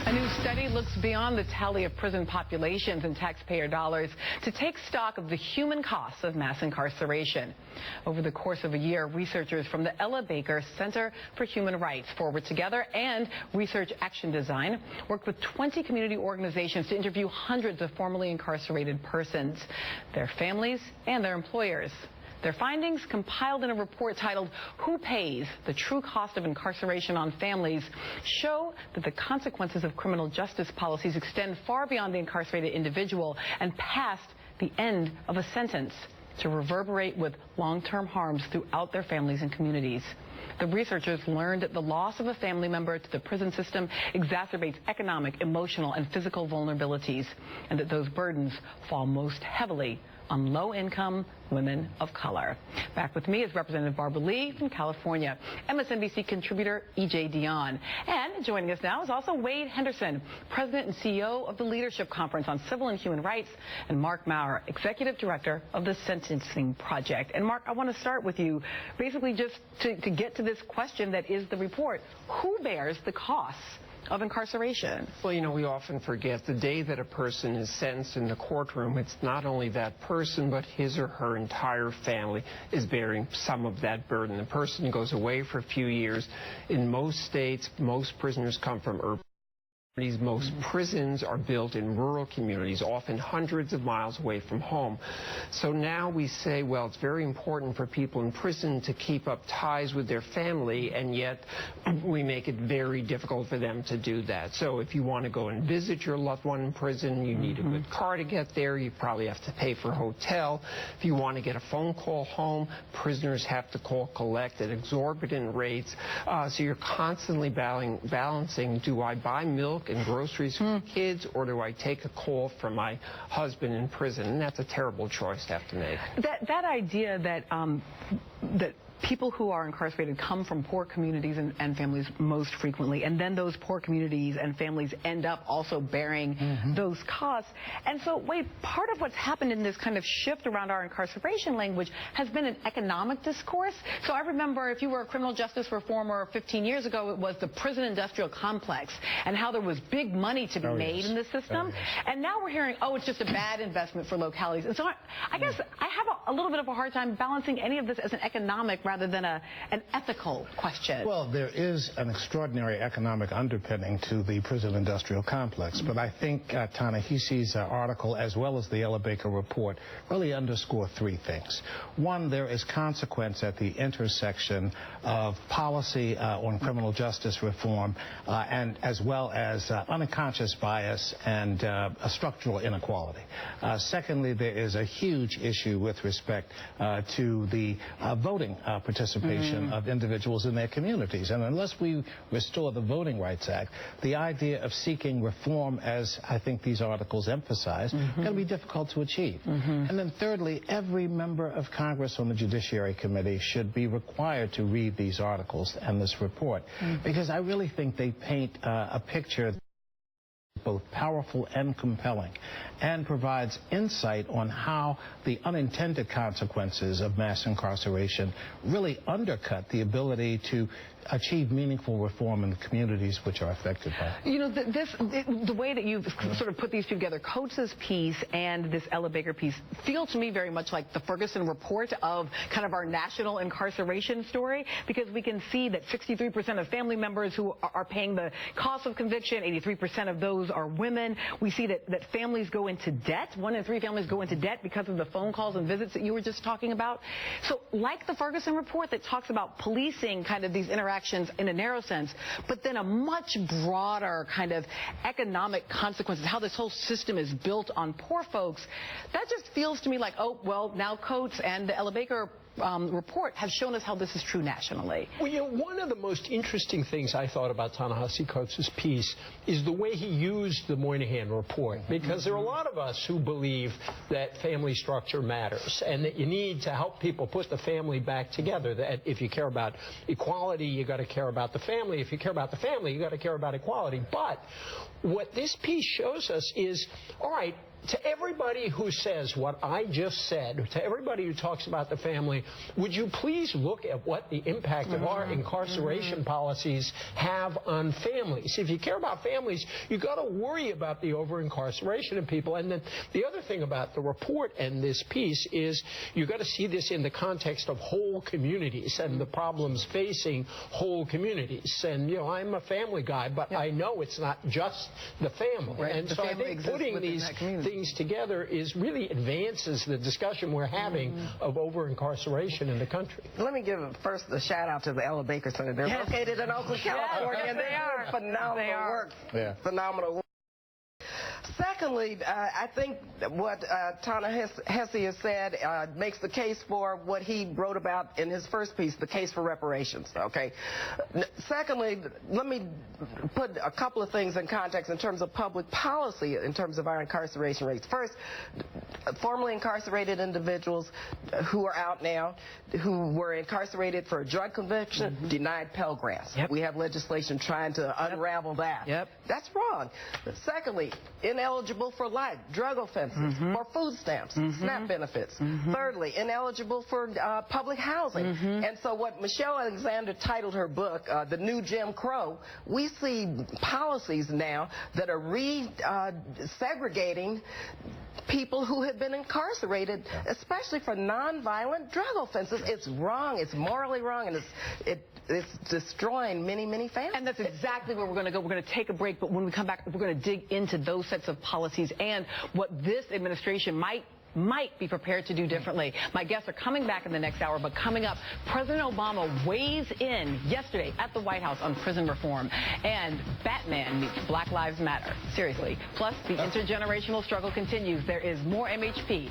A new study looks beyond the tally of prison populations and taxpayer dollars to take stock of the human costs of mass incarceration. Over the course of a year, researchers from the Ella Baker Center for Human Rights, Forward Together, and Research Action Design worked with 20 community organizations to interview hundreds of formerly incarcerated persons, their families, and their employers. Their findings, compiled in a report titled "Who Pays? The True Cost of Incarceration on Families," show that the consequences of criminal justice policies extend far beyond the incarcerated individual and past the end of a sentence to reverberate with long-term harms throughout their families and communities. The researchers learned that the loss of a family member to the prison system exacerbates economic, emotional, and physical vulnerabilities, and that those burdens fall most heavily on low-income women of color. Back with me is Representative Barbara Lee from California, MSNBC contributor E.J. Dionne. And joining us now is also Wade Henderson, President and CEO of the Leadership Conference on Civil and Human Rights, and Mark Maurer, Executive Director of the Sentencing Project. And Mark, I want to start with you, basically just to get to this question that is the report. Who bears the costs of incarceration? Well, you know, we often forget the day that a person is sentenced in the courtroom, it's not only that person, but his or her entire family is bearing some of that burden. The person goes away for a few years. In most states, most prisoners come from urban communities. Most prisons are built in rural communities, often hundreds of miles away from home. So now we say, well, it's very important for people in prison to keep up ties with their family, and yet we make it very difficult for them to do that. So if you want to go and visit your loved one in prison, you need a good car to get there. You probably have to pay for a hotel. If you want to get a phone call home, prisoners have to call collect at exorbitant rates. So you're constantly balancing, do I buy milk and groceries for kids, or do I take a call from my husband in prison? And that's a terrible choice to have to make. That idea that that people who are incarcerated come from poor communities and families most frequently, and then those poor communities and families end up also bearing those costs. And so, Wade, part of what's happened in this kind of shift around our incarceration language has been an economic discourse. So I remember, if you were a criminal justice reformer 15 years ago, it was the prison industrial complex and how there was big money to be made in the system. And now we're hearing, oh, it's just a bad investment for localities. And so I guess I have a little bit of a hard time balancing any of this as an economic rather than an ethical question. Well, there is an extraordinary economic underpinning to the prison industrial complex, but I think Ta-Nehisi's article, as well as the Ella Baker report, really underscore three things. One, there is consequence at the intersection of policy on criminal justice reform and as well as unconscious bias and a structural inequality. Secondly, there is a huge issue with respect to the voting participation of individuals in their communities. And unless we restore the Voting Rights Act, the idea of seeking reform, as I think these articles emphasize, going to be difficult to achieve. And then thirdly, every member of Congress on the Judiciary Committee should be required to read these articles and this report, because I really think they paint a picture both powerful and compelling, and provides insight on how the unintended consequences of mass incarceration really undercut the ability to achieve meaningful reform in the communities which are affected by it. You know, the way that you've sort of put these two together, Coates' piece and this Ella Baker piece, feel to me very much like the Ferguson report of kind of our national incarceration story, because we can see that 63% of family members who are paying the cost of conviction, 83% of those are women. We see that families go into debt. 1 in 3 families go into debt because of the phone calls and visits that you were just talking about. So like the Ferguson report that talks about policing kind of these interactions in a narrow sense, but then a much broader kind of economic consequences, how this whole system is built on poor folks, that just feels to me like, oh, well, now Coates and the Ella Baker report have shown us how this is true nationally. Well, you know, one of the most interesting things I thought about Ta-Nehisi Coates' piece is the way he used the Moynihan report, because there are a lot of us who believe that family structure matters and that you need to help people put the family back together, that if you care about equality, you got to care about the family. If you care about the family, you got to care about equality. But what this piece shows us is, all right, to everybody who says what I just said, to everybody who talks about the family, would you please look at what the impact of our incarceration policies have on families? If you care about families, you've got to worry about the over-incarceration of people. And then the other thing about the report and this piece is you've got to see this in the context of whole communities and the problems facing whole communities. And, you know, I'm a family guy, but I know it's not just the family. Right. And The so I family think exists putting within these that community. things together is really advances the discussion we're having of over-incarceration in the country. Let me give first a shout out to the Ella Baker Center. They're located in Oakland, California, and they're doing phenomenal work. Yeah. Phenomenal work. Secondly, I think what Ta-Nehisi has said makes the case for what he wrote about in his first piece, the case for reparations. Okay. Secondly, let me put a couple of things in context in terms of public policy, in terms of our incarceration rates. First, formerly incarcerated individuals who are out now, who were incarcerated for a drug conviction, denied Pell Grants. We have legislation trying to unravel that. That's wrong. Secondly, ineligible for life, drug offenses, or food stamps, SNAP benefits. Thirdly, ineligible for public housing. And so what Michelle Alexander titled her book, The New Jim Crow, we see policies now that are segregating people who have been incarcerated, especially for nonviolent drug offenses. It's wrong. It's morally wrong, and it's destroying many, many families. And that's exactly where we're going to go. We're going to take a break, but when we come back, we're going to dig into those sets of policies and what this administration might be prepared to do differently. My guests are coming back in the next hour, but coming up, President Obama weighs in yesterday at the White House on prison reform, and Batman meets Black Lives Matter. Seriously. Plus, the intergenerational struggle continues. There is more MHP.